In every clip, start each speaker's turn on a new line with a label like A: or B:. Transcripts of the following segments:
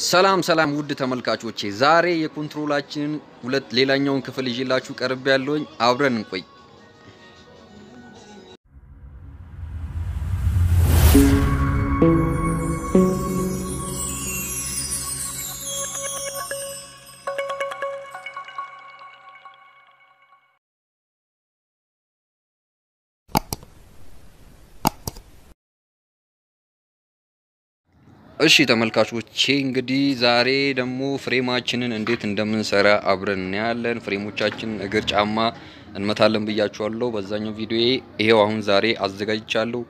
A: ሰላም ውድ ተመልካቾቼ ዛሬ የኮንትሮላችን ሁለት ሌላኛውን ክፍል ይዤላችሁ ቀርብ ያለውኝ አብረን እንቆይ። እሺ ተመልካቾቼ እንግዲህ ዛሬ ደግሞ ፍሬማችንን እንዴት እንደምንሰራ አብረን እናያለን። ፍሬሞቻችን እግር ጫማ እንመታለን ብያችኋለሁ በዛኛው ቪዲዮዬ። ይሄው አሁን ዛሬ አዘጋጅቻለሁ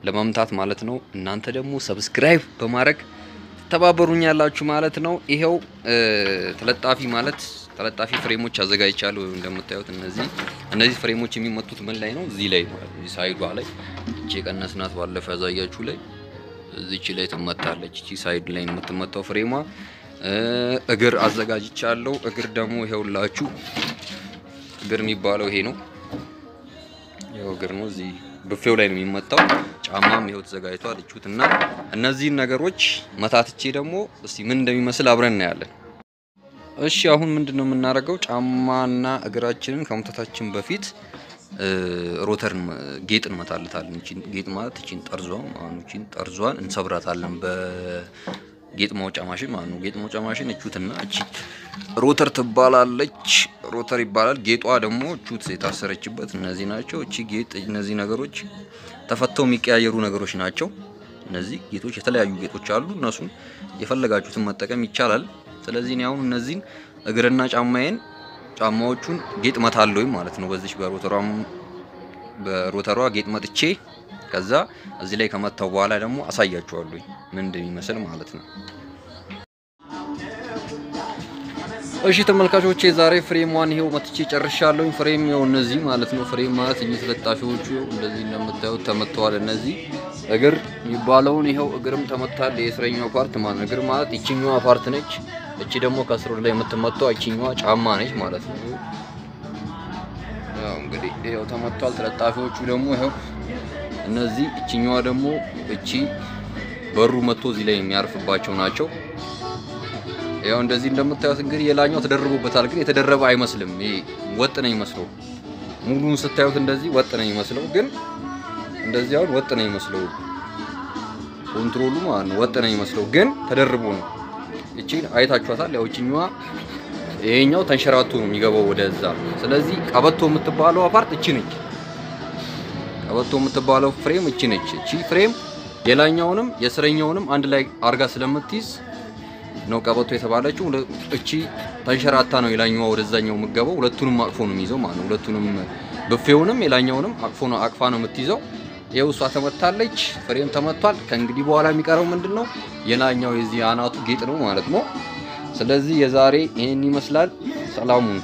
A: ለማምታት ማለት ነው። እናንተ ደግሞ ሰብስክራይብ በማድረግ ተባበሩኛላችሁ ማለት ነው። ይሄው ተለጣፊ ፍሬሞች አዘጋጅቻለሁ። እንደምታዩት እነዚህ ፍሬሞች የሚመቱት ምን ላይ ነው? እዚህ ላይ ማለት ነው። ሳይዷ ላይ እቺ ቀነስናት ባለፈ ያዛያችሁ ላይ እዚች ላይ ተመታለች። እቺ ሳይድ ላይ የምትመታው ፍሬማ እግር አዘጋጅቻለሁ። እግር ደግሞ ይሄውላችሁ እግር የሚባለው ይሄ ነው። ይሄው እግር ነው። እዚህ ብፌው ላይ ነው የሚመታው። ጫማም ይሄው ተዘጋጅቷል። እቹትና እነዚህን ነገሮች መታትቼ ደግሞ እስቲ ምን እንደሚመስል አብረን እናያለን። እሺ አሁን ምንድነው የምናደርገው? ጫማና እግራችንን ከመታታችን በፊት ሮተር ጌጥ እንመታለታለን። እቺን ጌጥ ማለት እቺን ጠርዟን እንሰብራታለን በጌጥ ማውጫ ማሽን ማለት ነው። ጌጥ ማውጫ ማሽን እቹትና እቺ ሮተር ትባላለች። ሮተር ይባላል። ጌጧ ደግሞ እቹት የታሰረችበት እነዚህ ናቸው። እቺ ጌጥ እነዚህ ነገሮች ተፈተው የሚቀያየሩ ነገሮች ናቸው። እነዚህ ጌጦች የተለያዩ ጌጦች አሉ። እነሱን የፈለጋችሁትን መጠቀም ይቻላል። ስለዚህ እኔ አሁን እነዚህን እግርና ጫማዎቹን ጌጥ መታለሁ ማለት ነው። በዚህ በሮተሯ ጌጥ መጥቼ ከዛ እዚህ ላይ ከመታው በኋላ ደግሞ አሳያችኋለሁ ምን እንደሚመስል ማለት ነው። እሺ ተመልካቾቼ ዛሬ ፍሬሟን ይሄው መጥቼ ጨርሻለሁ። ፍሬም ነው እነዚህ ማለት ነው። ፍሬም ማለት እኚህ ተለጣፊዎቹ እንደዚህ እንደምታዩት ተመተዋል። እነዚህ እግር የሚባለውን ይሄው እግርም ተመታል። የእስረኛው ፓርት ማለት እግር ማለት እቺኛዋ ፓርት ነች። እቺ ደግሞ ከስሩ ላይ የምትመጣው እቺኛዋ ጫማ ነች ማለት ነው። ያው እንግዲህ ይሄው ተመቷል። ተለጣፊዎቹ ደግሞ ይሄው እነዚህ እቺኛዋ ደግሞ እቺ በሩ መጥቶ እዚህ ላይ የሚያርፍባቸው ናቸው። ያው እንደዚህ እንደምታዩት እንግዲህ የላኛው ተደርቦበታል፣ ግን የተደረበ አይመስልም። ይሄ ወጥ ነው የሚመስለው። ሙሉን ስታዩት እንደዚህ ወጥ ነው የሚመስለው፣ ግን እንደዚህ አሁን ወጥ ነው የሚመስለው። ኮንትሮሉ ማለት ነው ወጥ ነው የሚመስለው፣ ግን ተደርቦ ነው። እቺን አይታችኋታል። ያው እቺኛዋ ይሄኛው ተንሸራቶ ነው የሚገባው ወደዛ። ስለዚህ ቀበቶ የምትባለው ፓርት እቺ ነች። ቀበቶ የምትባለው ፍሬም እቺ ነች። እቺ ፍሬም የላኛውንም የስረኛውንም አንድ ላይ አርጋ ስለምትይዝ ነው ቀበቶ የተባለችው። እቺ ተንሸራታ ነው የላኛው ወደዛኛው የምትገባው። ሁለቱንም አቅፎ ነው የሚይዘው ማለት ነው። ሁለቱንም ብፌውንም የላኛውንም አቅፋ ነው የምትይዘው። ይሄው እሷ ተመታለች፣ ፍሬም ተመቷል። ከእንግዲህ በኋላ የሚቀረው ምንድነው? የላኛው የዚህ አናቱ ጌጥ ነው ማለት ነው። ስለዚህ የዛሬ ይሄን ይመስላል። ሰላሙን